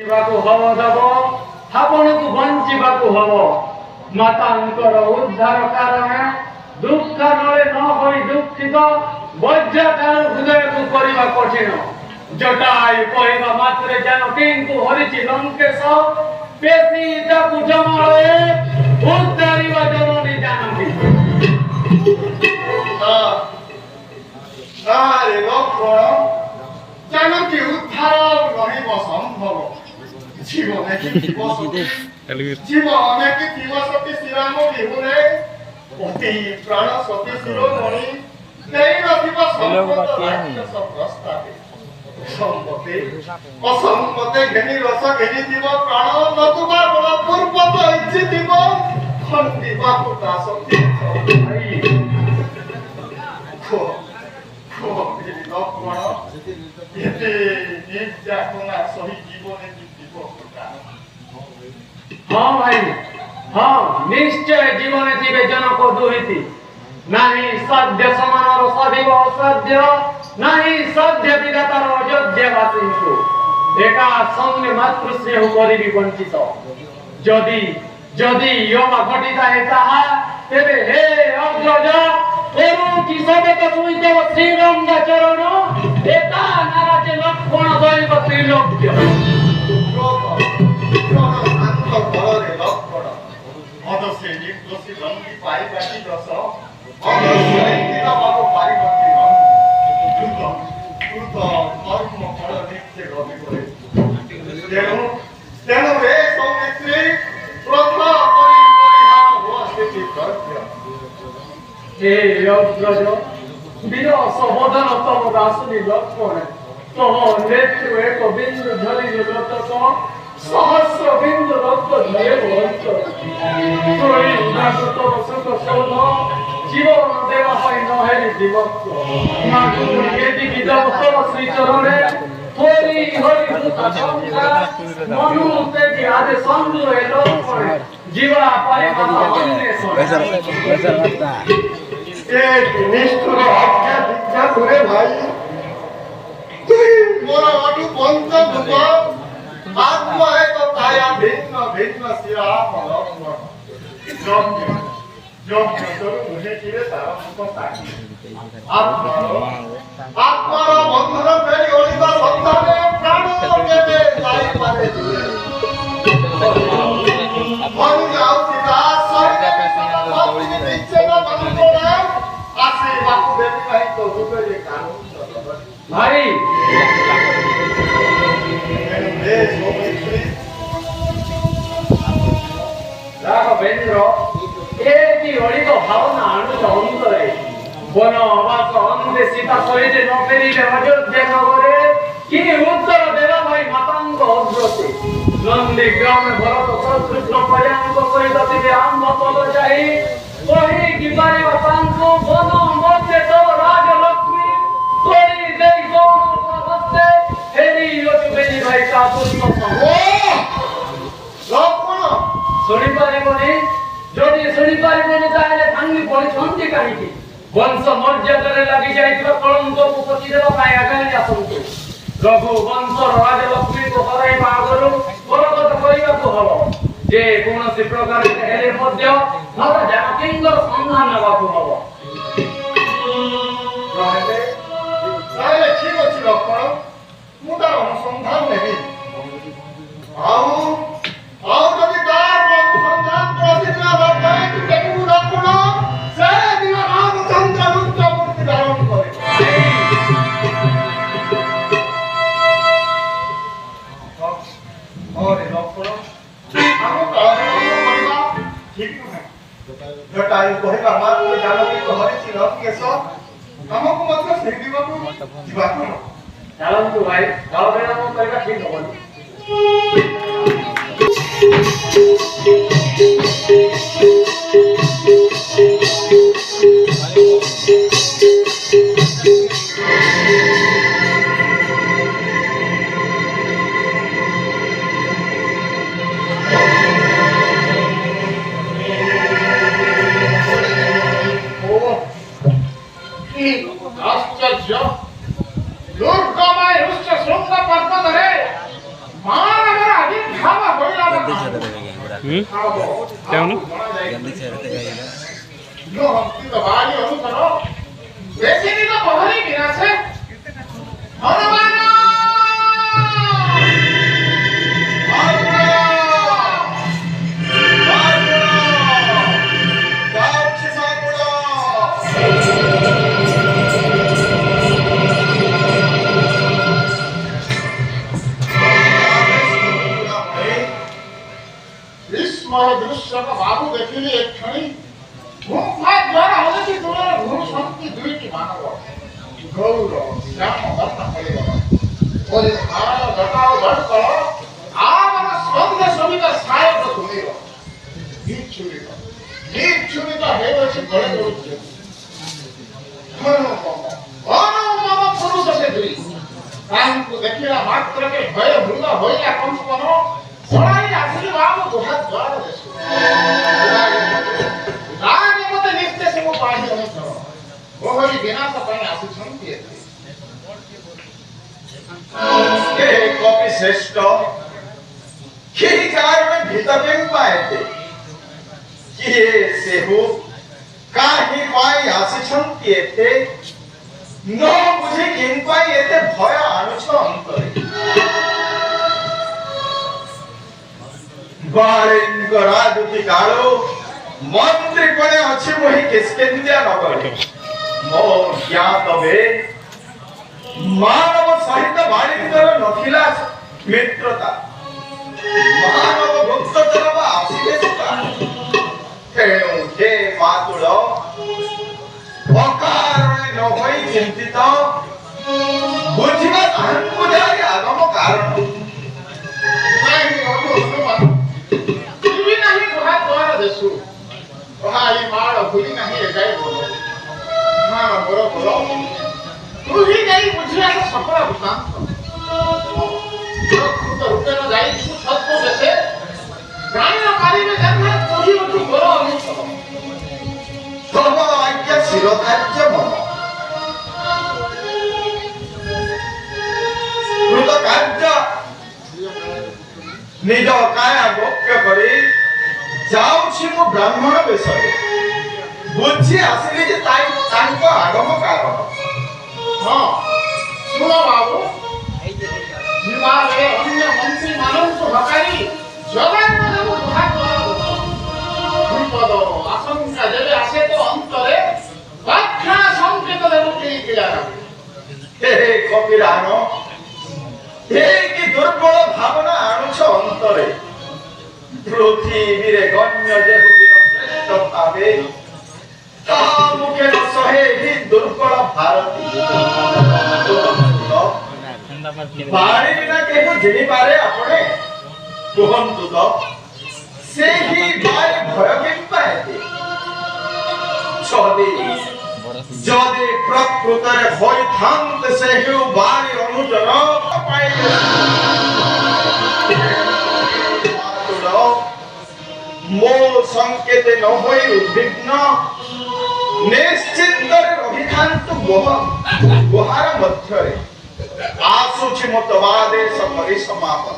ଯିବାକୁ ହବ ଦେବ ଆପଣଙ୍କୁ ବଞ୍ଚିବାକୁ ହବ ମାତାଙ୍କର ଉଦ୍ଧାର କାରଣ ଦୁଃଖ ନଳେ ନ ହୋଇ ଦୁଃଖିତ ବଜ୍ରକାଳ ହୃଦୟକୁ କରିବା କଠିନ ଜଟାୟୁ କହିବା ମାତ୍ରେ ଯେନ କିନ୍ତୁ ହରିଛି ଲଙ୍କେଶ ପେଶୀ ତାକୁ ଜମାଳେ ଉଦ୍ଧାରିବା ଜନନୀ ଜାନକୀ ଜାନକୀ ଉଦ୍ଧାର ରହିବ ସମ୍ଭବ জীবনে কি দিবস জীবনে কি দিবস অতি শ্রীরাম বিহুরে অতি প্রাণ সতী শিরোমণি নেই নথিব সম্পদ রাক্ষস প্রস্তাবে সম্পদে অসম্পদে ঘেনি রস ঘেনি দিব প্রাণ নতুবা বল পূর্বত ইচ্ছে দিব খন্তি বাহুটা সতী লক্ষ্মণ এতে নির্যাতনা সহি জীবনে हाँ भाई हाँ निश्चय जीवन जीवे जनक दुहिती नहीं सद्य समान सदिव असद्य नहीं सद्य विधातार अयोध्यावासी को एका संगे मातृ स्नेह करिबी वंचित जदि जदि योमा घटिता है ताहा तेबे हे अग्रज एवं कि समेत तुई देव श्री राम चरण एका नाराज लक्ष्मण दैव त्रिलोक्य অদস্যে নির্দোষী রঙ্গি পারিবাটি দশ অদস্যে নিরা বাবু পারিবাটি রঙ্গি দ্রুত দ্রুত কর্ম ফল নিত্যে গতি করে তেণু তেণু হে সৌমিত্রী প্রথম করি পরিহার হওয়া স্থিতি কর্তব্য হে অগ্রজ বীর সহোদর তব দাসুনি লক্ষ্মণ তহ নেত্র এক বিন্দু ধরি লোটক सहस्र बिंदु रक्त धरे भवंत तोरी नागत सुख सौध जीवन देवा होई नहेरी दिवक्त मागु यदि विदव तव श्री चरणे तोरी हरि दूत संसार मनु तेजी आदे संदु एलो जीवा परिपथ अन्वेषण एक निष्ठुर आज्ञा दीक्षा करे भाई मोरा अटु पंच भूप आत्मा है तो काया भिन्न भिन्न सिरा लक्ष्मण यज्ञ यज्ञ करू मुझे किरे तारा मुख साक्षी आत्मार बंधन फेरी ओलिबा संताने प्राण केबे जाई पारे मन जाऊ सीता शरीर भक्ति विच्छेद बंधन आसे बापू देवी नहीं तो हुबे कानून भाई राघवेंद्र एति अड़िक भावना आणुच अंतरे वनवास अंधे सीता सहित न फेरिले अयोध्या नगरे कि उत्तर देवा भाई मातांग अग्रसे नंदी ग्रामे भरत शत्रुघ्न प्रयाणक सहित दिवे आम्भ तल जाई कहि कि पारे बापांको वन मध्य तो राजलक्ष्मी तोरी देई गौण हस्ते फेरी लक्ष्मी भाई का पुष्प शुणी पारिबनी जदि शुणी पारिबनी ताले भांगी पड़ी छंदी काहीकि वंश मर्यादा लागि जाइतबा कलंक को पति देबा पाए आगामी आसंतु रघु वंश राजलक्ष्मी को हराइबा आगरु बरगत करिबाको हबो जे कोनोसी प्रकार हेले मध्य माता जानकींगर संधान नबाको हबो रहले ताले ठीक अछि लक्ष्मण मु तार अनुसंधान नेबी आउ आउ जदि तार अनुसंधान प्रसिद्ध होतै कि देखु लक्ष्मण से दिन रामचंद्र रुद्र मूर्ति धारण करे और लक्ष्मण हम कहबा ठीक नुहे जटायु कहबा मात्र जानकी को हरिछि लंकेश हमको मतलब से दिबको जीवाको चलंतु भाई गाव बेला मो करबा ठीक होबनी आश्चर्य दुर्गमय रुष्ट शृंग पर्वत रे ଖାବା ବୋଇଲା जल्दी छोड़ देगा गुड़ा क्या होना जल्दी छोड़ देगा ये नो हम तो बारी अनुसरो वैसे नहीं तो पहले गिरा से हनुमान दृश्य का बाबू देखिले एक क्षणी गुंफा द्वारा होने की दूर घूम शक्ति दुई की मानव गौरव श्याम दत्त पड़ेगा और इस हार घटाओ घट करो आमन स्पंद समित साय को सुनियो नीच छुरी का है वैसे बड़े बड़े अनुपम पुरुष से दुई काम को देखिला मात्र के भय भृंग होइला कंपनो सराई आसली बाबू गुहात द्वार देसु रानी मते नित्य से वो पाही रहे करो वो हरि विनाश ପାଇଁ ଆସୁଛନ୍ତି ଏଠି के कपि श्रेष्ठ कि कारण भीतर पाएते कि से हो काहे पाई आसीछन्ति एते न बुझे किन पाई एते भय आनुछ अंतरे बाळेंग राजूति कालो मंत्री कोणे अछि मोहि किसकेंद्या नगरे मो ज्ञात वे मानव सहित बाळिंगर नथिला मित्रता मानव भक्ततर बा आसीबेता तेणु हे मातुळ अकारणे न होई चिंतित बुझिबा तांकु जाय आगम कारण नाही हनुमान तुमी नाही गुहात द्वार देसु भाई माळ भूली नाही एकाई बोलो ना मोर बोलो तू ही नहीं बुझिया तो सफल वृतांत तो रुपे न जाई तू सत्य देसे ग्रामीण में जन्म तोही उठू मोर अनुसर सर्व आज्ञा शिरोधार्य मन कृत कार्य निज काया गोप्य करी जाउछि मो ब्राह्मण बेसरे बुझी आसिली जे तांको आगम कारण हां सुनो बाबू जीवारे अन्य मंत्री मानव हकारी जगन को गुहात द्वार विपद आशंका जेबे आसे तो अंतरे लक्षण संकेत देबो के किला हे कपिरानो हे कि दुर्बल भावना आनुछ अंतरे पृथ्वीरे गण्य जेहुदिन श्रेष्ठ भावे ताहा मुखे न सहे ही दुर्बल भारती बाड़ी बिना केहु जिनि पारे आपणे कुहन्तु तो से ही बारे भय केम्पा हेते जदि प्रकृतरे होइथान्त सेहु बारी अनुजन पाइले मो संकेत न होई उद्विग्न निश्चित रहिथान्तु गुहार मध्यरे आसुछि मो तवादेश परिसमापन